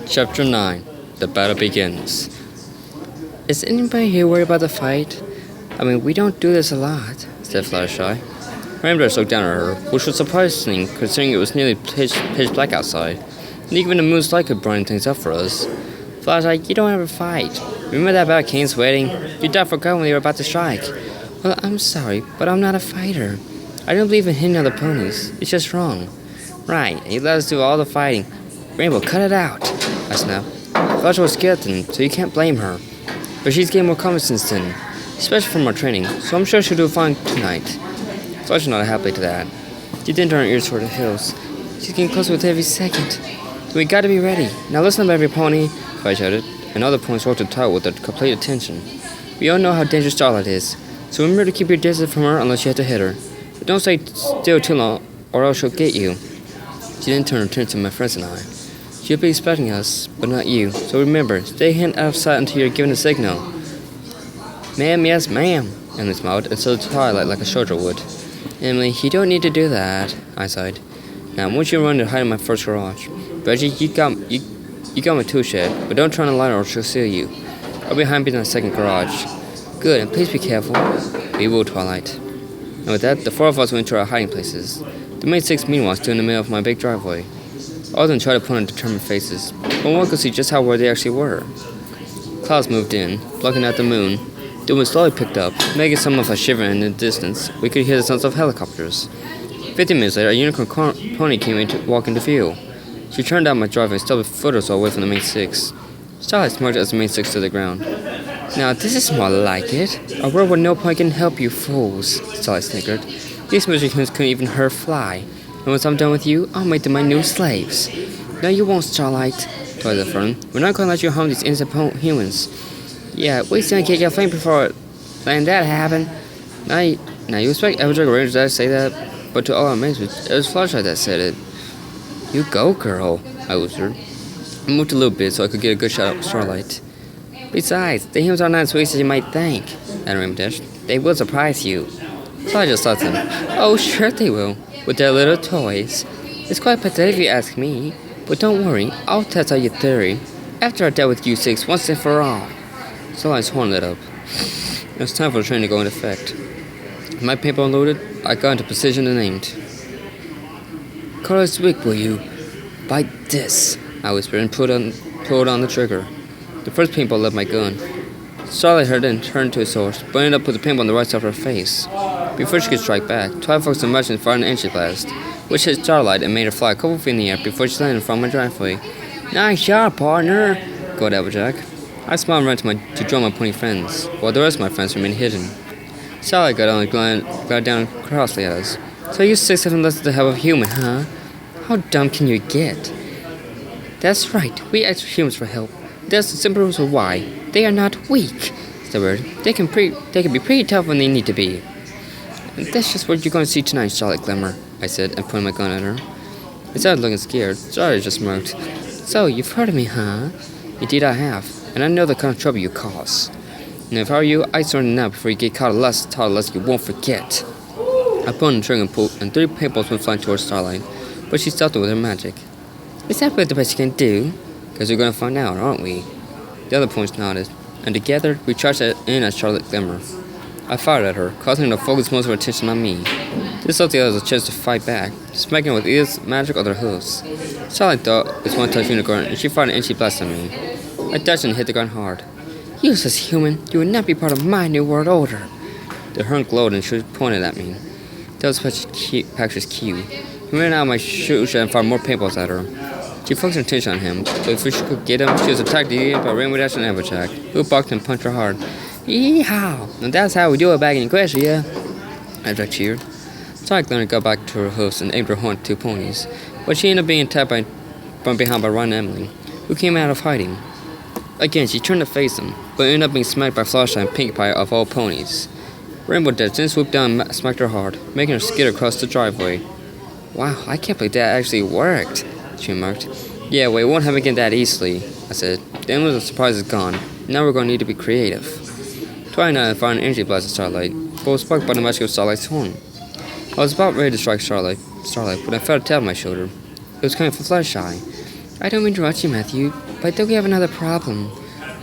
Chapter 9. The battle begins. Is anybody here worried about the fight? I mean, we don't do this a lot, said Fluttershy. Rainbow looked down at her, which was surprising considering it was nearly pitch black outside, and even the moon's light could brighten things up for us. Fluttershy, you don't ever fight. Remember that about Kane's wedding? You died for God when they were about to strike. Well, I'm sorry, but I'm not a fighter. I don't believe in hitting other ponies. It's just wrong. Right, and you let us do all the fighting. Rainbow, cut it out, I snapped. Fluttershy was scared then, so you can't blame her. But she's gained more common sense then, especially from our training, so I'm sure she'll do fine tonight. Fluttershy nodded happily to that. She then turned her ears toward the hills. She's getting closer with every second. So we gotta be ready. Now listen up, every pony, I shouted, and other ponies walked to the tower with their complete attention. We all know how dangerous Starlight is, so remember to keep your distance from her unless you have to hit her. But don't stay still too long, or else she'll get you. She then turned her attention to my friends and I. She'll be expecting us, but not you. So remember, stay hand out of sight until you're given a signal. Ma'am, yes, ma'am, Emily smiled and said Twilight like a soldier would. Emily, you don't need to do that, I sighed. Now, I want you to run to hide in my first garage. Reggie, you got my tool shed, but don't try to lie or she'll steal you. I'll be behind in the second garage. Good, and please be careful. We will, Twilight. And with that, the four of us went to our hiding places. The main six, meanwhile, stood in the middle of my big driveway. All of them tried to put on determined faces, but one could see just how worried they actually were. Clouds moved in, blocking out the moon. The wind slowly picked up, making some of us shiver in the distance. We could hear the sounds of helicopters. 15 minutes later, a unicorn pony came in to walk into view. She turned down my driveway and stopped a foot or so away from the main six. Starlight smirked as the main six to the ground. Now this is more like it. A world where no pony can help you fools, Starlight snickered. These magicians couldn't even hurt a fly. And once I'm done with you, I'll make them my new slaves. No, you won't, Starlight, told the fern. We're not going to let you harm these innocent humans. Yeah, we still can't get flame before letting that happen. Now you expect Applejack Ranger to say that? But to all our amazement, it was Fluttershy that said it. You go, girl, I whispered. I moved a little bit so I could get a good shot of Starlight. Besides, the humans are not as weak as you might think, and Rainbow dashed. They will surprise you. So I just thought them. Oh, sure they will, with their little toys. It's quite pathetic if you ask me, but don't worry, I'll test out your theory after I dealt with you six once and for all. Starlight's horn lit up. It was time for the train to go into effect. My paper unloaded, I got into position and aimed. Color's weak, will you? Bite this, I whispered and pulled on the trigger. The first paintball left my gun. Starlight heard it and turned to its horse, but ended up with the paintball on the right side of her face. Before she could strike back, Twilight focused her match and fired an entry blast, which hit Starlight and made her fly a couple feet in the air before she landed in front of my driveway. Nice shot, partner, called Applejack. I smiled and ran to join my pony friends, while the rest of my friends remained hidden. Starlight got on and got down crossly at us. So you six haven't listened to the help of human, huh? How dumb can you get? That's right, we ask humans for help. That's the simple reason why. They are not weak, said Bird. They can be pretty tough when they need to be. And that's just what you're going to see tonight, Starlight Glimmer, I said, and pointed my gun at her. Instead of looking scared, Starlight just smirked. So, you've heard of me, huh? Indeed I have, and I know the kind of trouble you cause. And if I were you, I'd surrender now before you get caught unless you won't forget. I pulled on the trigger and pulled, and 3 paintballs went flying towards Starlight, but she stopped it with her magic. Is that really the best you can do? Because we're going to find out, aren't we? The other points nodded, and together we charged in at Charlotte Glimmer. I fired at her, causing her to focus most of her attention on me. This gave the others a chance to fight back, smacking her with either magic or their hooves. Starlight thought it was one-touch unicorn, and she fired an entry blast at me. I dodged and hit the ground hard. Useless human, you would not be part of my new world order. The horn glowed and she pointed at me. That was Patrick's cue. He ran out of my shoe and fired more paintballs at her. She focused her attention on him, but before she could get him, she was attacked immediately by Rainbow Dash and Applejack, who balked and punched her hard. Yeehaw! And that's how we do it back in Equestria, Applejack cheered. Starlight Glimmer got back to her hoofs and aimed her horn at 2 ponies, but she ended up being attacked from behind by Ron and Emily, who came out of hiding. Again, she turned to face them, but ended up being smacked by Fluttershy and Pinkie Pie of all ponies. Rainbow Dash then swooped down and smacked her hard, making her skid across the driveway. Wow, I can't believe that actually worked, she remarked. Yeah, well, it won't happen again that easily, I said. The element of surprise is gone. Now we're going to need to be creative. Twilight and I fired an energy blast at Starlight, but was sparked by the magic of Starlight's horn. I was about ready to strike Starlight, when I felt a tap on my shoulder. It was coming from Fluttershy. I don't mean to rush you, Matthew, but but I think we have another problem.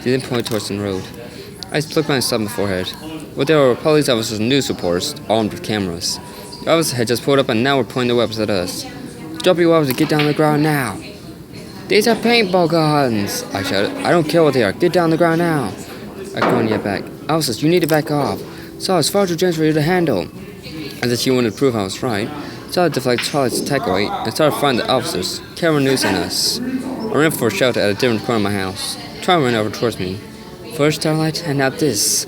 He then pointed towards the road. I looked myself in the forehead. Well, there were police officers and news reporters, armed with cameras. The officers had just pulled up and now were pointing their weapons at us. Drop your weapons and get down on the ground now. These are paintball guns, I shouted. I don't care what they are. Get down on the ground now. I groaned yet back. Officers, you need to back off. So it's far too dangerous for you to handle. As if she wanted to prove I was right, Charlie deflected Charlie's attack away and started fighting the officers, carrying news on us. I ran for a shelter at a different corner of my house. Charlie ran over towards me. First Starlight, and now this.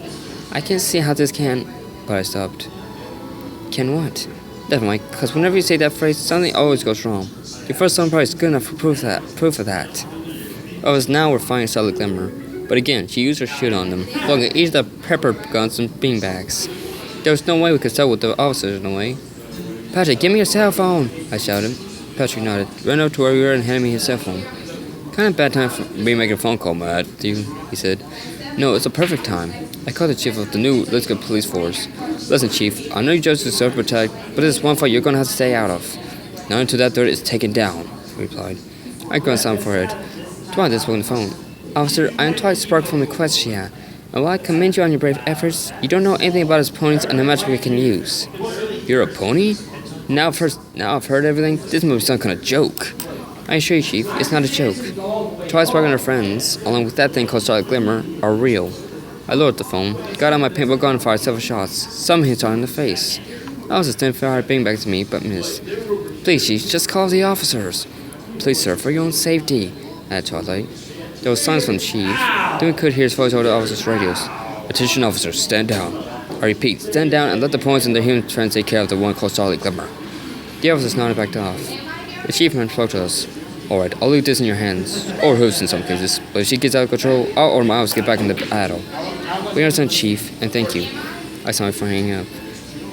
I can't see how this can... But I stopped. Can what? Never mind, because whenever you say that phrase, something always goes wrong. Your first sound price is good enough for proof of that. Others now were fighting Solid Glimmer. But again, she used her shield on them, blocking each of the pepper guns and beanbags. There was no way we could settle with the officers in a way. Patrick, give me your cell phone, I shouted. Patrick nodded, ran over to where we were and handed me his cell phone. Kind of bad time for me making a phone call, Matt, he said. No, it's a perfect time. I called the chief of the new Lithgow police force. Listen, chief, I know you judge to self-protect, but there's one fight you're going to have to stay out of. Not until that threat is taken down, he replied. I ground silent forehead. Twilight spoke on the phone. Officer, I am Twilight Spark from Equestria, and while I commend you on your brave efforts, you don't know anything about his ponies and the magic we can use. You're a pony? Now I've heard everything. This movie's some kind of joke. I assure you, Chief, it's not a joke. Twilight Spark and her friends, along with that thing called Starlight Glimmer, are real. I lowered the phone, got out my paintball gun and fired several shots. Some hit Charlie in the face. I was just fired beanbags to me, but missed. Please, Chief, just call the officers. Please, sir, for your own safety, added Twilight. There was silence from the chief. Then we could hear his voice over the officers' radios. Attention officers, stand down. I repeat, stand down and let the ponies and their human friends take care of the one called Starlight Glimmer. The officers nodded back off. The chief man spoke to us. Alright, I'll leave this in your hands, or hers in some cases, but if she gets out of control, I'll order my officers to get back in the battle. We understand, Chief, and thank you. I saw my friend hanging up.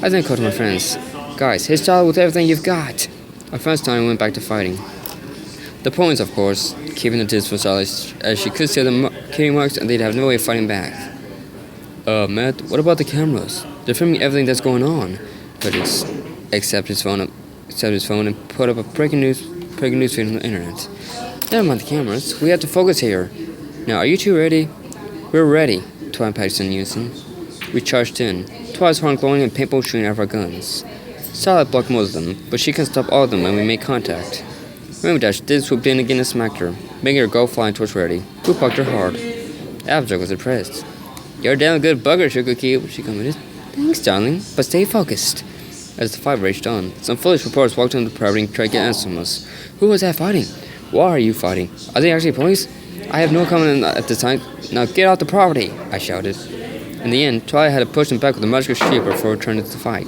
I then called to my friends. Guys, hit Charlie with everything you've got. Our friends turned and went back to fighting. The ponies, of course, keeping the distance for Charlie, as she could see the killing marks and they'd have no way of fighting back. Matt, what about the cameras? They're filming everything that's going on. But except his phone and put up a breaking news feed on the internet. Never mind the cameras, we have to focus here. Now, are you two ready? We're ready, Twilight and Patrick in unison. We charged in, Twilight's horn glowing and paintball shooting out of our guns. Starlight blocked most of them, but she can stop all of them when we make contact. Rainbow Dash did swoop in again and smacked her, making her go flying towards Reddy, who blocked her hard. Applejack was impressed. You're a damn good bugger, Sugar Cube, she commented. Thanks, darling, but stay focused. As the fight raged on, some foolish reporters walked into the property and tried to get answers from us. Who was that fighting? Why are you fighting? Are they actually police? I have no comment at this time. Now get out the property, I shouted. In the end, Twilight had to push them back with a magical shield before returning to the fight.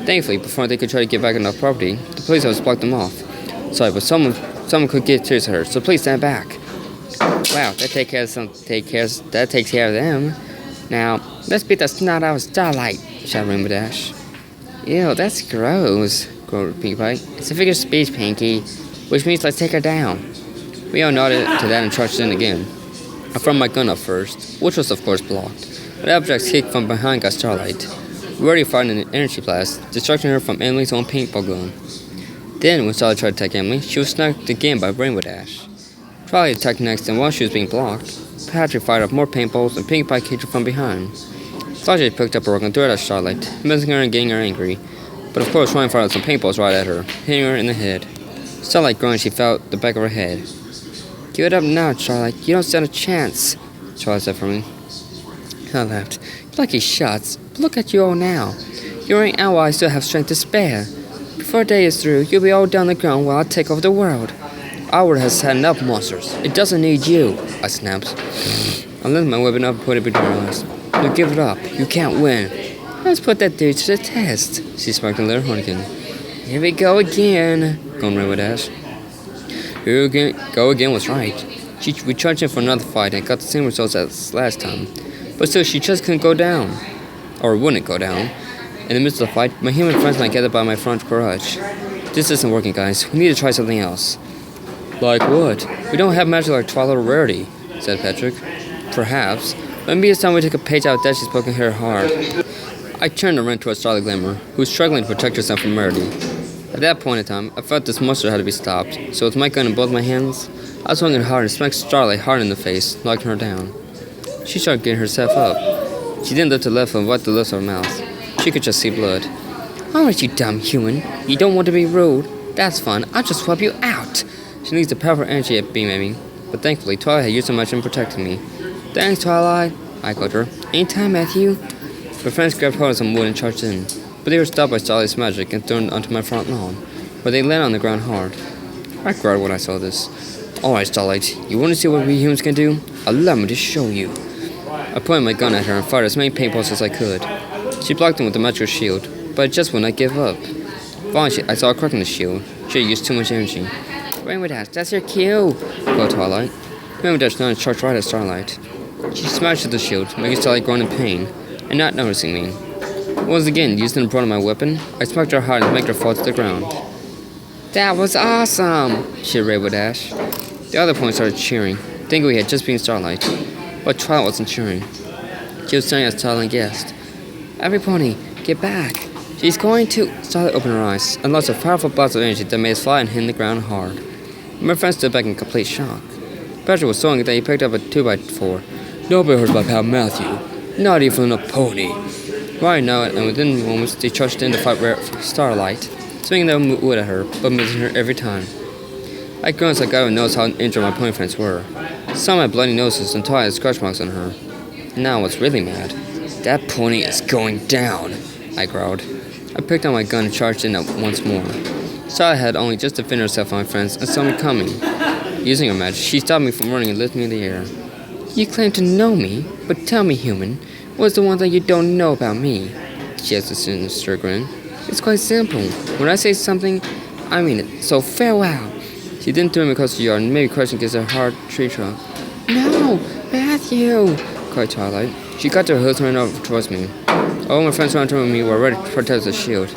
Thankfully, before they could try to get back on the property, the police officers blocked them off. Sorry, but someone could get serious at her, so please stand back. Wow, that takes care of them. Now, let's beat the snot out of Starlight, shouted Rainbow Dash. Ew, that's gross, growled Pinkie Pie. It's a figure of speech, Pinkie, which means let's take her down. We all nodded to that and charged in again. I fired my gun up first, which was of course blocked, but Applejack's kick from behind got Starlight. We already fired an energy blast, distracting her from Emily's own paintball gun. Then, when Starlight tried to attack Emily, she was snagged again by Rainbow Dash. Twilight attacked next, and while she was being blocked, Patrick fired up more paintballs and Pinkie Pie kicked her from behind. Starlight picked up a rock and threw it at Starlight, missing her and getting her angry. But of course, Ryan fired some paintballs right at her, hitting her in the head. Starlight groaned as she felt the back of her head. Give it up now, Starlight. You don't stand a chance, Twilight said for me. I laughed. Lucky shots. But look at you all now. You're an owl. I still have strength to spare. Before the day is through, you'll be all down the ground while I take over the world. Our world has had enough monsters. It doesn't need you, I snapped. I lifted my weapon up and put it between her eyes. No, give it up. You can't win. Let's put that dude to the test, she sparked and let her horn again. Here we go again, groaned Rainbow Dash. Here we go again was right. We charged in for another fight and got the same results as last time. But still, she just couldn't go down. Or wouldn't go down. In the midst of the fight, my human friends and I gathered by my front garage. This isn't working, guys. We need to try something else. Like what? We don't have magic like Twilight or Rarity, said Patrick. Perhaps. But maybe it's time we take a page out of Dash's book and hit her hard. I turned and ran towards Starlight Glimmer, who was struggling to protect herself from Rarity. At that point in time, I felt this monster had to be stopped, so with my gun in both my hands, I swung it hard and smacked Starlight hard in the face, knocking her down. She started getting herself up. She didn't lift her left foot and wiped the lips of her mouth. She could just see blood. Alright, you dumb human. You don't want to be rude. That's fun. I'll just swap you out. She needs the powerful energy at beam at me. But thankfully, Twilight had used so much in protecting me. Thanks, Twilight. I called her. Anytime, Matthew. My friends grabbed hold of some wood and charged in. But they were stopped by Starlight's magic and thrown onto my front lawn, where they landed on the ground hard. I cried when I saw this. Alright, Starlight. You want to see what we humans can do? Allow me to show you. I pointed my gun at her and fired as many paintballs as I could. She blocked them with the magical shield, but I just would not give up. Finally, I saw a crack in the shield. She had used too much energy. Rainbow Dash, that's your cue! Called Twilight. Rainbow Dash now charged right at Starlight. She smashed at the shield, making Starlight groan in pain, and not noticing me. Once again, using the brunt of my weapon, I smacked her hard and made her fall to the ground. That was awesome! Cheered Rainbow Dash. The other ponies started cheering, thinking we had just beaten Starlight. But Twilight wasn't cheering. She was staring at Starlight and guessed. Every pony, get back! She's going to... Starlight opened her eyes and launched a powerful blast of energy that made us fly and hit the ground hard. My friend stood back in complete shock. Patrick was so angry that he picked up a 2x4. Nobody heard my pal Matthew. Not even a pony. Ryan nodded, and within moments they charged in to fight Starlight, swinging their wood at her, but missing her every time. I groaned so I got to notice how injured my pony friends were. Some had bloody noses and Twilight had scratch marks on her. Now I was really mad. That pony is going down, I growled. I picked up my gun and charged in once more. Starlight had only just defended herself from my friends and saw me coming. Using her magic, she stopped me from running and lifted me in the air. You claim to know me, but tell me, human, what's the one thing you don't know about me? She asked a sinister grin. It's quite simple. When I say something, I mean it, so farewell. She didn't throw me across the yard and made me crush against a hard tree trunk. No, Matthew, cried Twilight. She got her hooves and ran over towards me. All my friends around me were ready to protect the shield.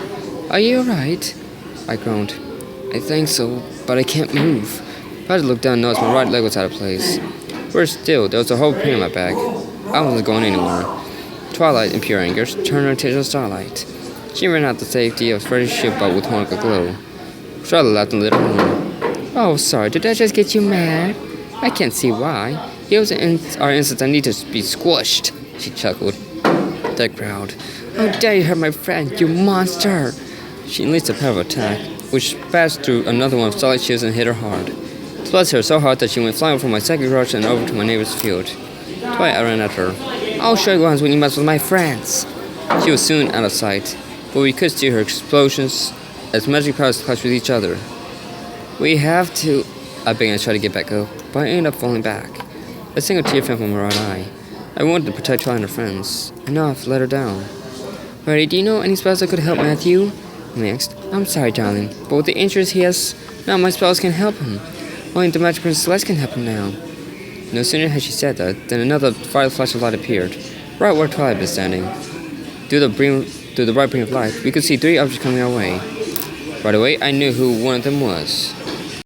Are you alright? I groaned. I think so, but I can't move. I looked down and noticed my right leg was out of place. First still, there was a whole pain in my back. I wasn't going anywhere. Twilight, in pure anger, turned her attention to Starlight. She ran out the safety of Freddy's shield boat with Hanukkah glow. Charlotte laughed and lit her horn. Oh, sorry, did I just get you mad? I can't see why. Heels are instances that need to be squished, she chuckled. That growled. How dare you hurt my friend, you monster! She unleashed a powerful attack, which passed through another one of Starlight's shields and hit her hard. It splashed her so hard that she went flying from my second garage and over to my neighbor's field. Twice I ran at her. I'll show you once when you mess with my friends. She was soon out of sight, but we could see her explosions as magic powers clashed with each other. We have to... I began to try to get back up, but I ended up falling back. A single tear fell from her right eye. I wanted to protect her and her friends, and now I've let her down. Reddy, do you know any spells that could help Matthew? Next, I'm sorry, darling, but with the injuries he has, none of my spells can help him. Only the Magic Princess Celeste can help him now. No sooner had she said that, than another fire flash of light appeared, right where Twilight was standing. Through the bright beam of light, we could see 3 objects coming our way. Right away, I knew who one of them was.